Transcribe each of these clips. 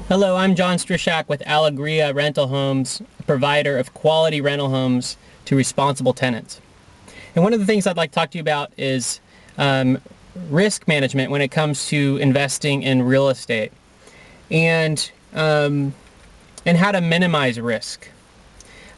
Hello, I'm John Strishak with Alegria Rental Homes, a provider of quality rental homes to responsible tenants. And one of the things I'd like to talk to you about is risk management when it comes to investing in real estate and how to minimize risk.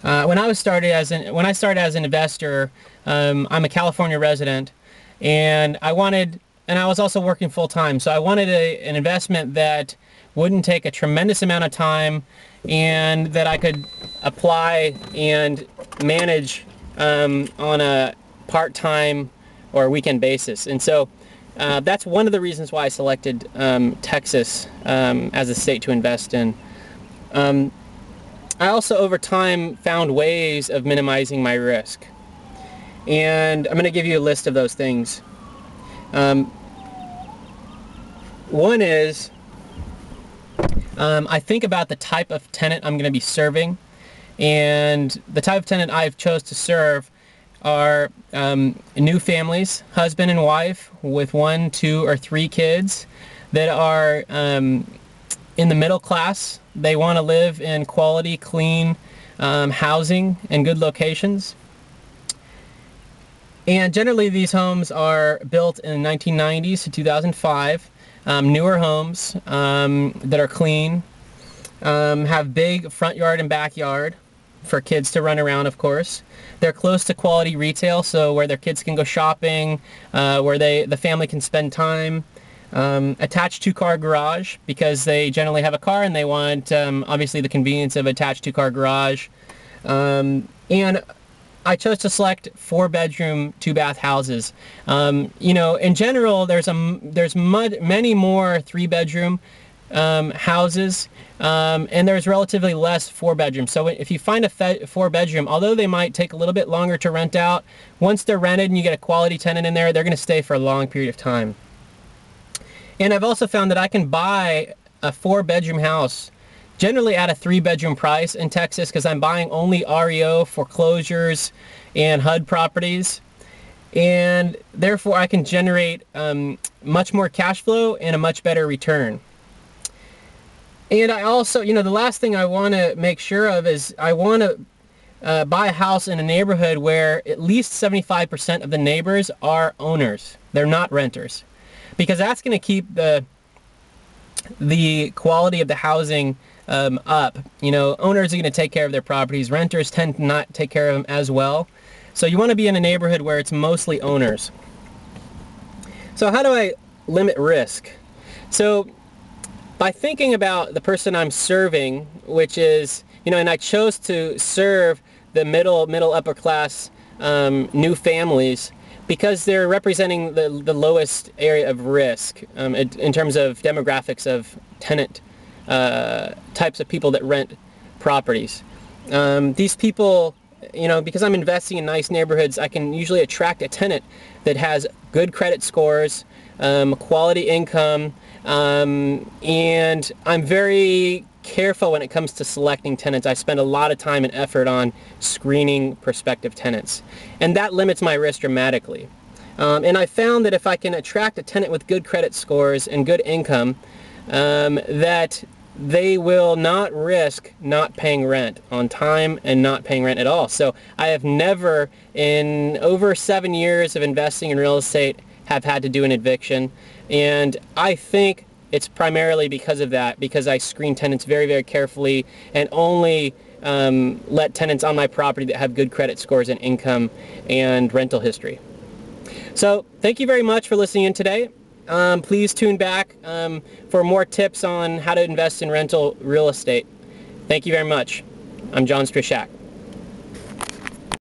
When I started as an investor, I'm a California resident, and I was also working full time, so I wanted an investment that wouldn't take a tremendous amount of time, and that I could apply and manage on a part-time or weekend basis. And so that's one of the reasons why I selected Texas as a state to invest in. I also, over time, found ways of minimizing my risk. And I'm going to give you a list of those things. One is, I think about the type of tenant I'm going to be serving. And the type of tenant I've chose to serve are new families, husband and wife with 1, 2, or 3 kids that are in the middle class. They want to live in quality, clean housing and good locations. And generally these homes are built in the 1990s to 2005. Newer homes that are clean, have big front yard and backyard for kids to run around, of course. They're close to quality retail, so where their kids can go shopping, where the family can spend time. Attached 2-car garage, because they generally have a car and they want obviously the convenience of attached 2-car garage. And I chose to select 4-bedroom, 2-bath houses. In general, there's many more 3-bedroom houses, and there's relatively less 4-bedroom. So if you find a 4-bedroom, although they might take a little bit longer to rent out, once they're rented and you get a quality tenant in there, they're going to stay for a long period of time. And I've also found that I can buy a 4-bedroom house generally at a 3-bedroom price in Texas, because I'm buying only REO, foreclosures, and HUD properties. And therefore I can generate much more cash flow and a much better return. And I also, the last thing I want to make sure of is I want to buy a house in a neighborhood where at least 75% of the neighbors are owners. They're not renters. Because that's going to keep the quality of the housing up. Owners are going to take care of their properties. Renters tend to not take care of them as well. So you want to be in a neighborhood where it's mostly owners. So how do I limit risk? So by thinking about the person I'm serving, which is, and I chose to serve the middle upper class new families, because they're representing the lowest area of risk in terms of demographics of tenant types of people that rent properties. These people, because I'm investing in nice neighborhoods, I can usually attract a tenant that has good credit scores, quality income, and I'm very careful when it comes to selecting tenants. I spend a lot of time and effort on screening prospective tenants, and that limits my risk dramatically. And I found that if I can attract a tenant with good credit scores and good income, that they will not risk not paying rent on time and not paying rent at all. So I have never, in over 7 years of investing in real estate, have had to do an eviction, and I think it's primarily because of that, because I screen tenants very, very carefully and only let tenants on my property that have good credit scores and income and rental history. So thank you very much for listening in today. Please tune back for more tips on how to invest in rental real estate. Thank you very much. I'm John Strishak.